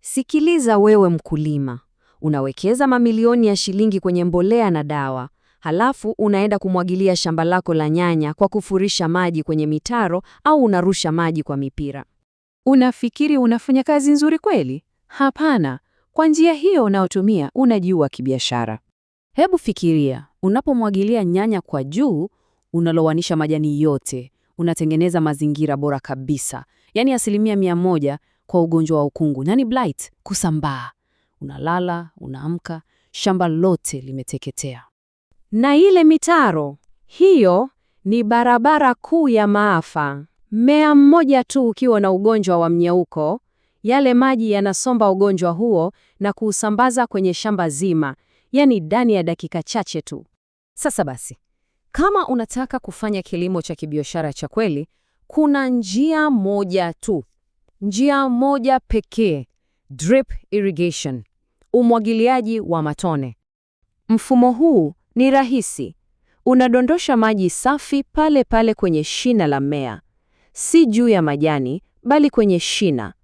Sikiliza wewe mkulima, unawekeza mamilioni ya shilingi kwenye mbolea na dawa, halafu unaenda kumwagilia shamba lako la nyanya kwa kufurisha maji kwenye mitaro au unarusha maji kwa mipira. Unafikiri unafanya kazi nzuri kweli? Hapana. Kwa njia hiyo unayotumia unajiua kibiashara. Hebu fikiria, unapomwagilia nyanya kwa juu, unalowanisha majani yote, unatengeneza mazingira bora kabisa, yaani 100% kwa ugonjwa wa ukungu, yaani blight, kusambaa. Unalala, unaamka, shamba lote limeteketea. Na ile mitaro, hiyo ni barabara kuu ya maafa. Mmea mmoja tu ukiwa na ugonjwa wa mnyauko, yale maji yanasomba ugonjwa huo na kuusambaza kwenye shamba zima, yaani ndani ya dakika chache tu. Sasa basi, kama unataka kufanya kilimo cha kibiashara cha kweli, kuna njia moja tu. Njia moja pekee, drip irrigation, umwagiliaji wa matone. Mfumo huu ni rahisi. Unadondosha maji safi pale pale kwenye shina la mmea, si juu ya majani, bali kwenye shina.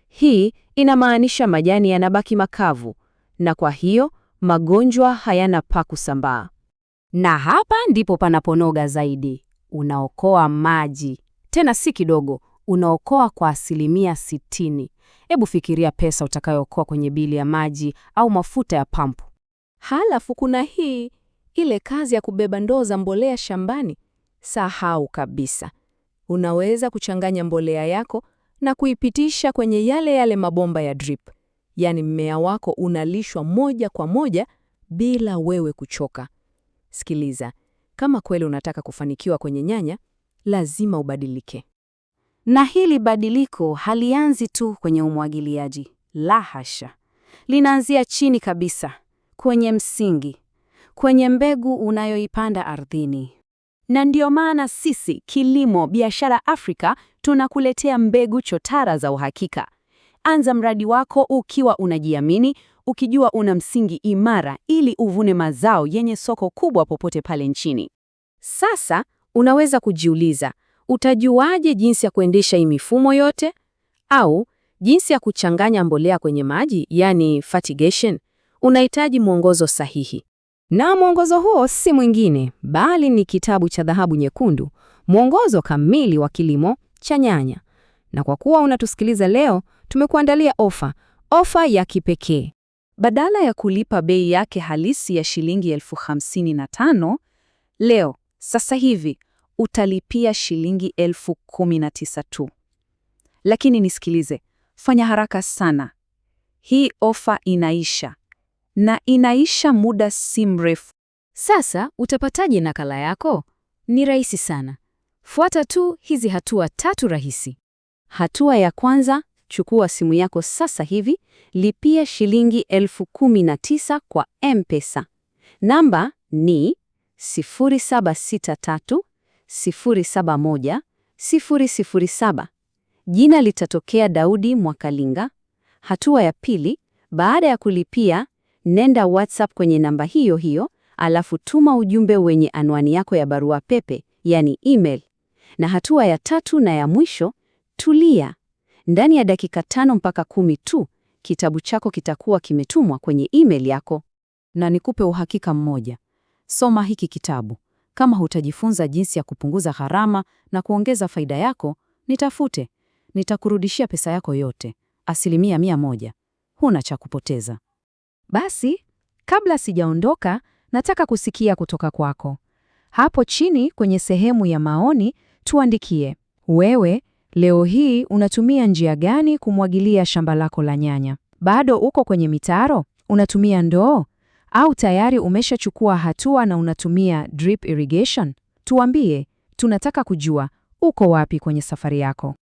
Hii inamaanisha majani yanabaki makavu, na kwa hiyo magonjwa hayana pa kusambaa. Na hapa ndipo panaponoga zaidi. Unaokoa maji, tena si kidogo, unaokoa kwa 60%. Hebu fikiria pesa utakayookoa kwenye bili ya maji au mafuta ya pampu. Halafu kuna ile kazi ya kubeba ndoo za mbolea shambani. Sahau kabisa. Unaweza kuchanganya mbolea yako na kuipitisha kwenye yale mabomba ya drip. Yaani mmea wako unalishwa moja kwa moja bila wewe kuchoka. Sikiliza, kama kweli unataka kufanikiwa kwenye nyanya, lazima ubadilike. Na hili badiliko halianzi tu kwenye umwagiliaji. La hasha. Linaanzia chini kabisa, kwenye msingi, kwenye mbegu unayoipanda ardhini. Na ndio maana sisi Kilimo Biashara Afrika tunakuletea mbegu chotara za uhakika. Anza mradi wako ukiwa unajiamini, ukijua una msingi imara ili uvune mazao yenye soko kubwa popote pale nchini. Sasa unaweza kujiuliza, utajuaje jinsi ya kuendesha hii mifumo yote? Au jinsi ya kuchanganya mbolea kwenye maji, yani fertigation? Unahitaji mwongozo sahihi. Na mwongozo huo si mwingine, bali ni kitabu cha Dhahabu Nyekundu, mwongozo kamili wa kilimo cha nyanya. Na kwa kuwa unatusikiliza leo, tumekuandalia ofa ya kipekee. Badala ya kulipa bei yake halisi ya shilingi 55,000, leo, sasa hivi, utalipia shilingi 19,000 tu. Lakini nisikilize, fanya haraka sana. Hii ofa inaisha. Na inaisha muda si mrefu. Sasa utapataje nakala yako? Ni rahisi sana. Fuata tu hizi hatua 3 rahisi. Hatua ya kwanza, chukua simu yako sasa hivi, lipia shilingi 19,000 kwa M-Pesa. Namba ni 0763071007. Jina litatokea Daudi Mwakalinga. Hatua ya pili, baada ya kulipia, nenda WhatsApp kwenye namba hiyo hiyo, alafu tuma ujumbe wenye anwani yako ya barua pepe, yani email. Na hatua ya 3 na ya mwisho, tulia. Ndani ya dakika 5 mpaka 10 tu, kitabu chako kitakuwa kimetumwa kwenye email yako. Na nikupe uhakika mmoja. Soma hiki kitabu. Kama hutajifunza jinsi ya kupunguza gharama na kuongeza faida yako, nitafute. Nitakurudishia pesa yako yote, 100%. Huna cha kupoteza. Basi, kabla sijaondoka, nataka kusikia kutoka kwako. Hapo chini kwenye sehemu ya maoni, tuandikie. Wewe, leo hii unatumia njia gani kumwagilia shamba lako la nyanya? Bado uko kwenye mitaro? Unatumia ndoo? Au tayari umeshachukua hatua na unatumia drip irrigation? Tuambie, tunataka kujua uko wapi kwenye safari yako.